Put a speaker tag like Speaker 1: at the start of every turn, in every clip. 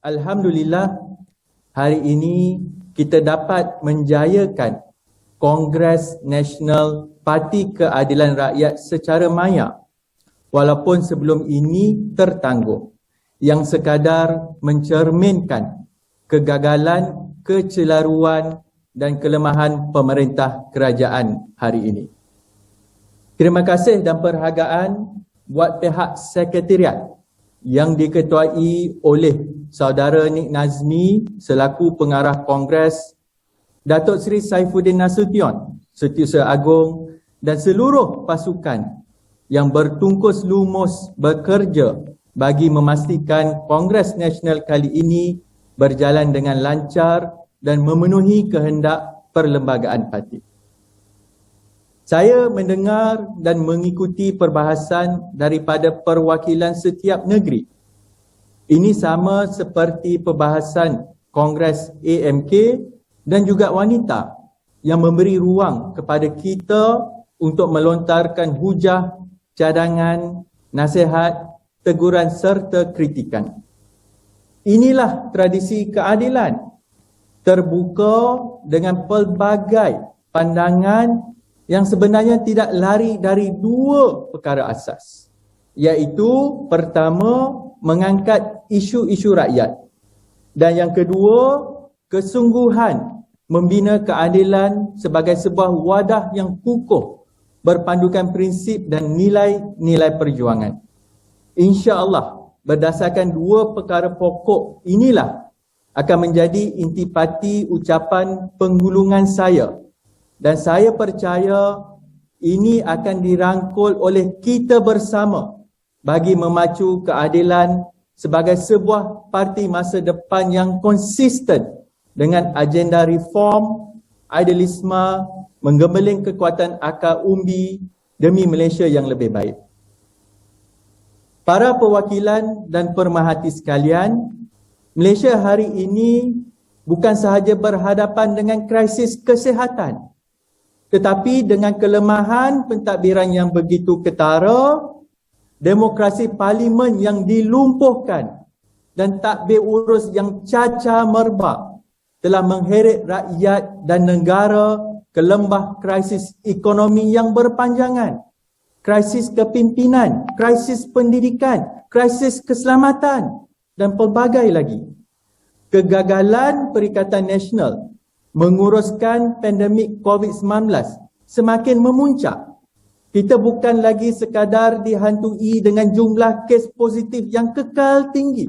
Speaker 1: Alhamdulillah, hari ini kita dapat menjayakan Kongres Nasional Parti Keadilan Rakyat secara maya, walaupun sebelum ini tertangguh, yang sekadar mencerminkan kegagalan, kecelaruan dan kelemahan pemerintah kerajaan hari ini. Terima kasih dan perhargaan buat pihak Sekretariat yang diketuai oleh Saudara Nik Nazmi selaku pengarah Kongres, Datuk Seri Saifuddin Nasution, Setiausaha Agong dan seluruh pasukan yang bertungkus lumus bekerja bagi memastikan Kongres Nasional kali ini berjalan dengan lancar dan memenuhi kehendak Perlembagaan Parti. Saya mendengar dan mengikuti perbahasan daripada perwakilan setiap negeri. Ini sama seperti perbahasan Kongres AMK dan juga wanita yang memberi ruang kepada kita untuk melontarkan hujah, cadangan, nasihat, teguran serta kritikan. Inilah tradisi keadilan, terbuka dengan pelbagai pandangan yang sebenarnya tidak lari dari dua perkara asas, iaitu pertama, mengangkat isu-isu rakyat, dan yang kedua, kesungguhan membina keadilan sebagai sebuah wadah yang kukuh berpandukan prinsip dan nilai-nilai perjuangan. InsyaAllah, berdasarkan dua perkara pokok inilah akan menjadi intipati ucapan penggulungan saya. Dan saya percaya ini akan dirangkul oleh kita bersama bagi memacu keadilan sebagai sebuah parti masa depan yang konsisten dengan agenda reform, idealisme, menggembeling kekuatan akar umbi demi Malaysia yang lebih baik. Para perwakilan dan pemerhati sekalian, Malaysia hari ini bukan sahaja berhadapan dengan krisis kesihatan, tetapi dengan kelemahan pentadbiran yang begitu ketara, demokrasi parlimen yang dilumpuhkan dan tadbir urus yang cacar merbak telah mengheret rakyat dan negara ke lembah krisis ekonomi yang berpanjangan, krisis kepimpinan, krisis pendidikan, krisis keselamatan dan pelbagai lagi. Kegagalan Perikatan Nasional menguruskan pandemik COVID-19 semakin memuncak. Kita bukan lagi sekadar dihantui dengan jumlah kes positif yang kekal tinggi,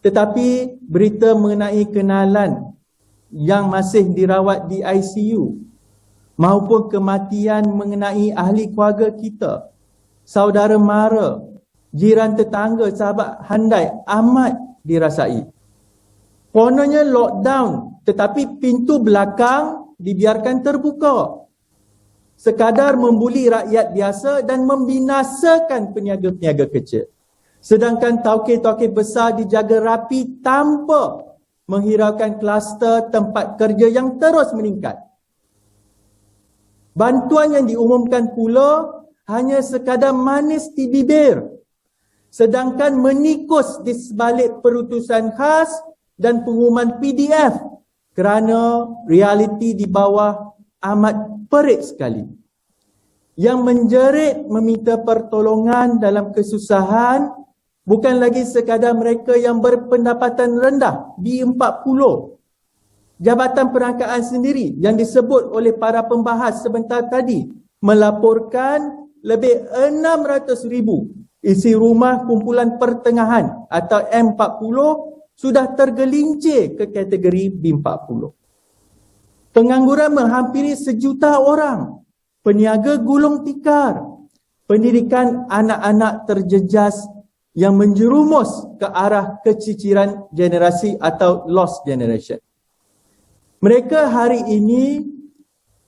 Speaker 1: tetapi berita mengenai kenalan yang masih dirawat di ICU maupun kematian mengenai ahli keluarga kita, saudara mara, jiran tetangga, sahabat handai amat dirasai. Kononnya lockdown, tetapi pintu belakang dibiarkan terbuka. Sekadar membuli rakyat biasa dan membinasakan peniaga-peniaga kecil. Sedangkan tauke-tauke besar dijaga rapi tanpa menghiraukan kluster tempat kerja yang terus meningkat. Bantuan yang diumumkan pula hanya sekadar manis di bibir. Sedangkan menikus di sebalik perutusan khas dan pengumuman PDF kerana realiti di bawah amat perik sekali. Yang menjerit meminta pertolongan dalam kesusahan bukan lagi sekadar mereka yang berpendapatan rendah B40. Jabatan Perangkaan sendiri yang disebut oleh para pembahas sebentar tadi melaporkan lebih 600,000 isi rumah kumpulan pertengahan atau M40 sudah tergelincir ke kategori B40. Pengangguran menghampiri 1 juta orang. Peniaga gulung tikar. Pendidikan anak-anak terjejas yang menjerumus ke arah keciciran generasi atau lost generation. Mereka hari ini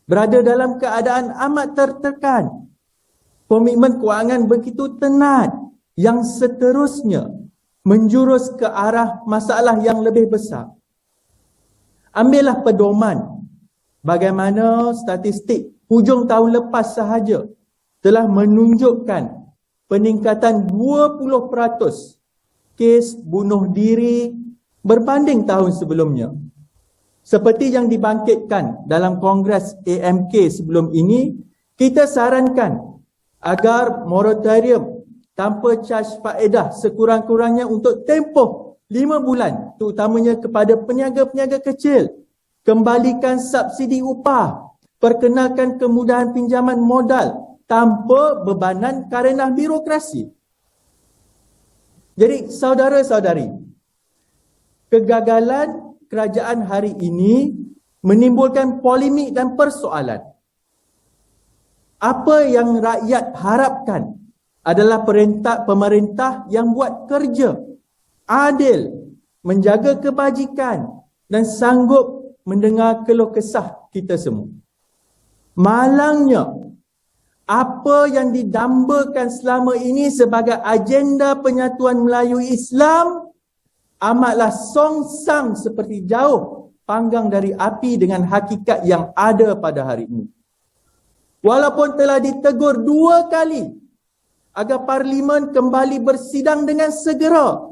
Speaker 1: berada dalam keadaan amat tertekan. Komitmen kewangan begitu tenat yang seterusnya menjurus ke arah masalah yang lebih besar. Ambillah pedoman bagaimana statistik hujung tahun lepas sahaja telah menunjukkan peningkatan 20% kes bunuh diri berbanding tahun sebelumnya. Seperti yang dibangkitkan dalam Kongres AMK sebelum ini, kita sarankan agar moratorium tanpa caj faedah sekurang-kurangnya untuk tempoh 5 bulan, terutamanya kepada peniaga-peniaga kecil. Kembalikan subsidi upah, perkenalkan kemudahan pinjaman modal tanpa bebanan kerana birokrasi. Jadi saudara-saudari, kegagalan kerajaan hari ini menimbulkan polemik dan persoalan. Apa yang rakyat harapkan adalah pemerintah yang buat kerja adil, menjaga kebajikan dan sanggup mendengar keluh kesah kita semua. Malangnya, apa yang didambakan selama ini sebagai agenda penyatuan Melayu Islam amatlah songsang seperti jauh panggang dari api dengan hakikat yang ada pada hari ini. Walaupun telah ditegur 2 kali agar Parlimen kembali bersidang dengan segera,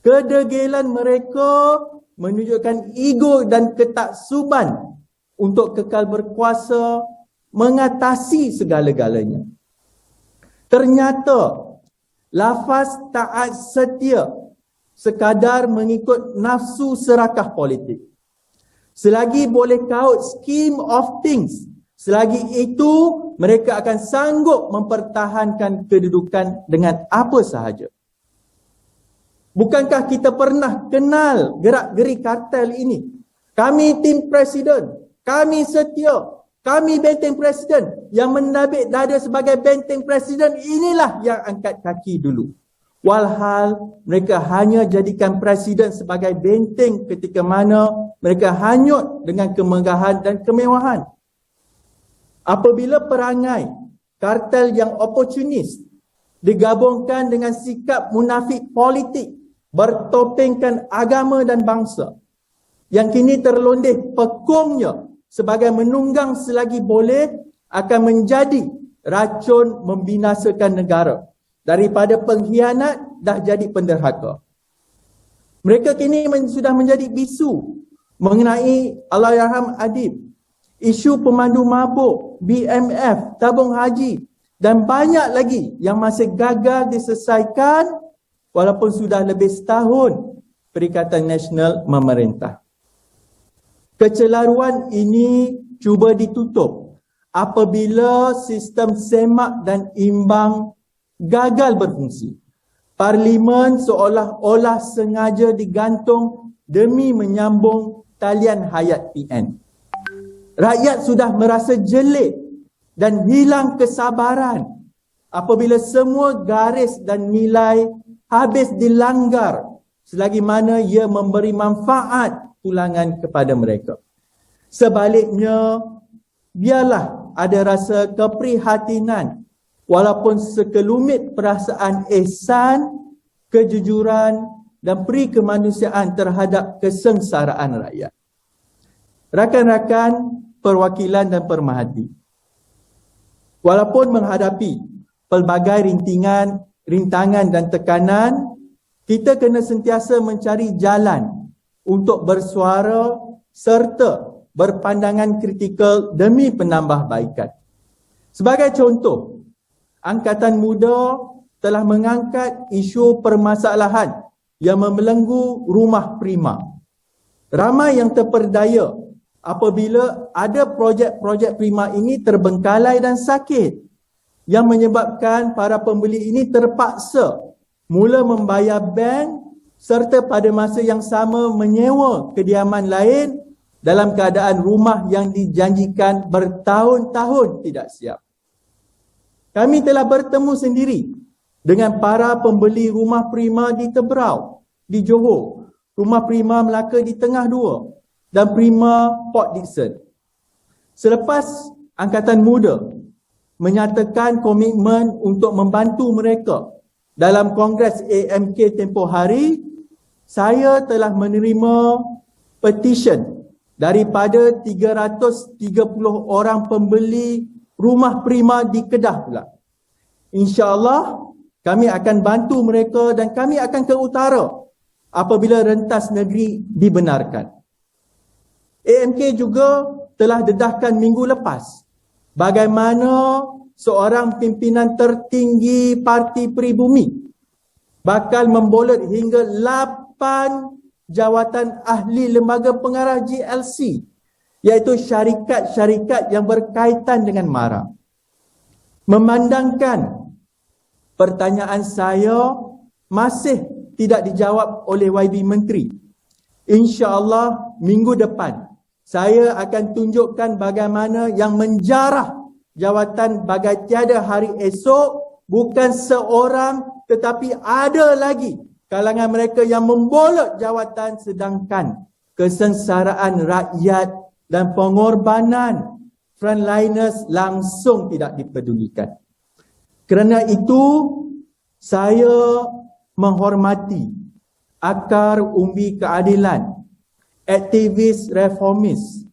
Speaker 1: kedegilan mereka menunjukkan ego dan ketaksuban untuk kekal berkuasa mengatasi segala-galanya. Ternyata lafaz taat setia sekadar mengikut nafsu serakah politik. Selagi boleh kaut scheme of things, selagi itu mereka akan sanggup mempertahankan kedudukan dengan apa sahaja. Bukankah kita pernah kenal gerak-geri kartel ini? Kami tim presiden, kami setia, kami benteng presiden. Yang menabik dada sebagai benteng presiden inilah yang angkat kaki dulu. Walhal mereka hanya jadikan presiden sebagai benteng ketika mana mereka hanyut dengan kemegahan dan kemewahan. Apabila perangai kartel yang oportunis digabungkan dengan sikap munafik politik bertopengkan agama dan bangsa yang kini terlondeh pekungnya sebagai menunggang selagi boleh akan menjadi racun membinasakan negara. Daripada pengkhianat dah jadi penderhaka. Mereka kini sudah menjadi bisu mengenai Allahyarham Adib, isu pemandu mabuk, BMF, tabung haji dan banyak lagi yang masih gagal diselesaikan walaupun sudah lebih setahun Perikatan Nasional memerintah. Kecelaruan ini cuba ditutup apabila sistem semak dan imbang gagal berfungsi. Parlimen seolah-olah sengaja digantung demi menyambung talian hayat PN. Rakyat sudah merasa jelit dan hilang kesabaran apabila semua garis dan nilai habis dilanggar selagi mana ia memberi manfaat pulangan kepada mereka. Sebaliknya, biarlah ada rasa keprihatinan walaupun sekelumit perasaan ihsan, kejujuran dan peri kemanusiaan terhadap kesengsaraan rakyat. Rakan-rakan perwakilan dan permahati, walaupun menghadapi pelbagai rintangan dan tekanan, kita kena sentiasa mencari jalan untuk bersuara serta berpandangan kritikal demi penambahbaikan. Sebagai contoh, Angkatan Muda telah mengangkat isu permasalahan yang membelenggu rumah prima. Ramai yang terperdaya apabila ada projek-projek prima ini terbengkalai dan sakit, yang menyebabkan para pembeli ini terpaksa mula membayar bank serta pada masa yang sama menyewa kediaman lain dalam keadaan rumah yang dijanjikan bertahun-tahun tidak siap. Kami telah bertemu sendiri dengan para pembeli rumah prima di Teberau, di Johor, rumah prima Melaka di Tengah Dua dan prima Port Dickson. Selepas Angkatan Muda menyatakan komitmen untuk membantu mereka dalam Kongres AMK tempoh hari, saya telah menerima petition daripada 330 orang pembeli rumah prima di Kedah pula. InsyaAllah kami akan bantu mereka dan kami akan ke utara apabila rentas negeri dibenarkan. AMK juga telah dedahkan minggu lepas bagaimana seorang pimpinan tertinggi Parti Peribumi bakal membolot hingga 8 jawatan ahli lembaga pengarah GLC, iaitu syarikat-syarikat yang berkaitan dengan MARA. Memandangkan pertanyaan saya masih tidak dijawab oleh YB Menteri, insya-Allah minggu depan saya akan tunjukkan bagaimana yang menjarah jawatan bagai tiada hari esok bukan seorang tetapi ada lagi kalangan mereka yang membolot jawatan, sedangkan kesengsaraan rakyat dan pengorbanan frontliners langsung tidak dipedulikan. Kerana itu saya menghormati akar umbi keadilan, aktivis reformis,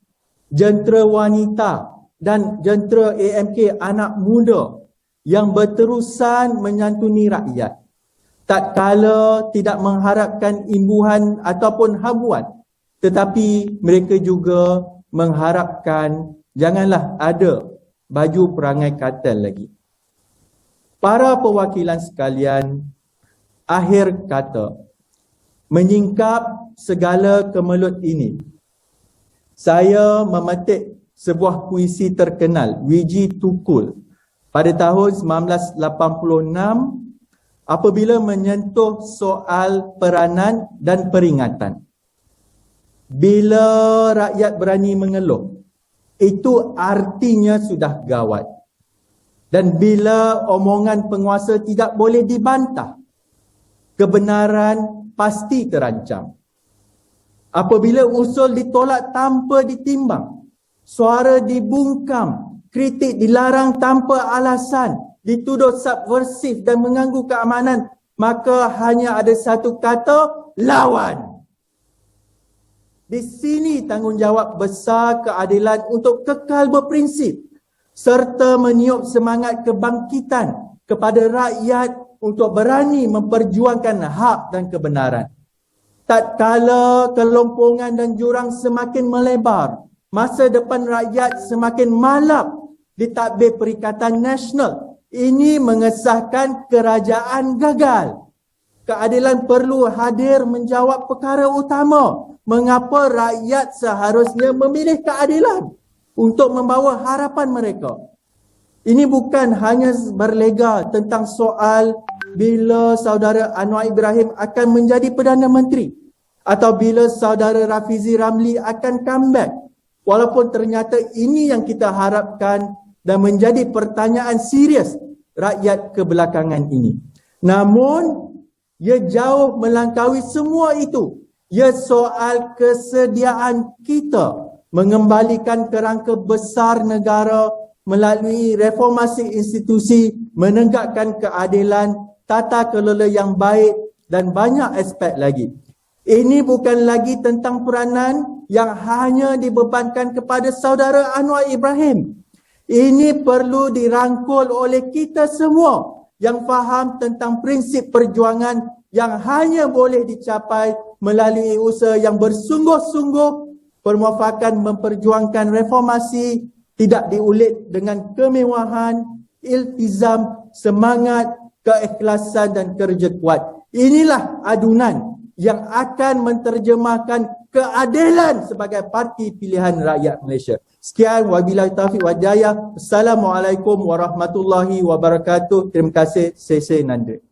Speaker 1: jentera wanita dan jentera AMK anak muda yang berterusan menyantuni rakyat, tak kala tidak mengharapkan imbuhan ataupun habuan, tetapi mereka juga mengharapkan janganlah ada baju perangai kartel lagi. Para perwakilan sekalian, akhir kata, menyingkap segala kemelut ini, saya memetik sebuah puisi terkenal Wiji Tukul pada tahun 1986 apabila menyentuh soal peranan dan peringatan. Bila rakyat berani mengeluh, itu artinya sudah gawat. Dan bila omongan penguasa tidak boleh dibantah, kebenaran pasti terancam. Apabila usul ditolak tanpa ditimbang, suara dibungkam, kritik dilarang tanpa alasan, dituduh subversif dan mengganggu keamanan, maka hanya ada satu kata, lawan. Di sini tanggungjawab besar keadilan untuk kekal berprinsip serta meniup semangat kebangkitan kepada rakyat untuk berani memperjuangkan hak dan kebenaran. Tatkala kelompongan dan jurang semakin melebar, masa depan rakyat semakin malap di tadbir Perikatan Nasional. Ini mengesahkan kerajaan gagal. Keadilan perlu hadir menjawab perkara utama. Mengapa rakyat seharusnya memilih keadilan untuk membawa harapan mereka. Ini bukan hanya berlega tentang soal bila saudara Anwar Ibrahim akan menjadi Perdana Menteri atau bila saudara Rafizi Ramli akan comeback. Walaupun ternyata ini yang kita harapkan dan menjadi pertanyaan serius rakyat kebelakangan ini. Namun, ia jauh melampaui semua itu. Ia soal kesediaan kita mengembalikan kerangka besar negara melalui reformasi institusi, menegakkan keadilan, tata kelola yang baik dan banyak aspek lagi. Ini bukan lagi tentang peranan yang hanya dibebankan kepada saudara Anwar Ibrahim. Ini perlu dirangkul oleh kita semua yang faham tentang prinsip perjuangan yang hanya boleh dicapai melalui usaha yang bersungguh-sungguh, permuafakan memperjuangkan reformasi, tidak diulit dengan kemewahan, iltizam, semangat, keikhlasan dan kerja kuat. Inilah adunan yang akan menterjemahkan keadilan sebagai parti pilihan rakyat Malaysia. Sekian, wabillahi taufiq wal hidayah. Assalamualaikum warahmatullahi wabarakatuh. Terima kasih. Sese Nanda.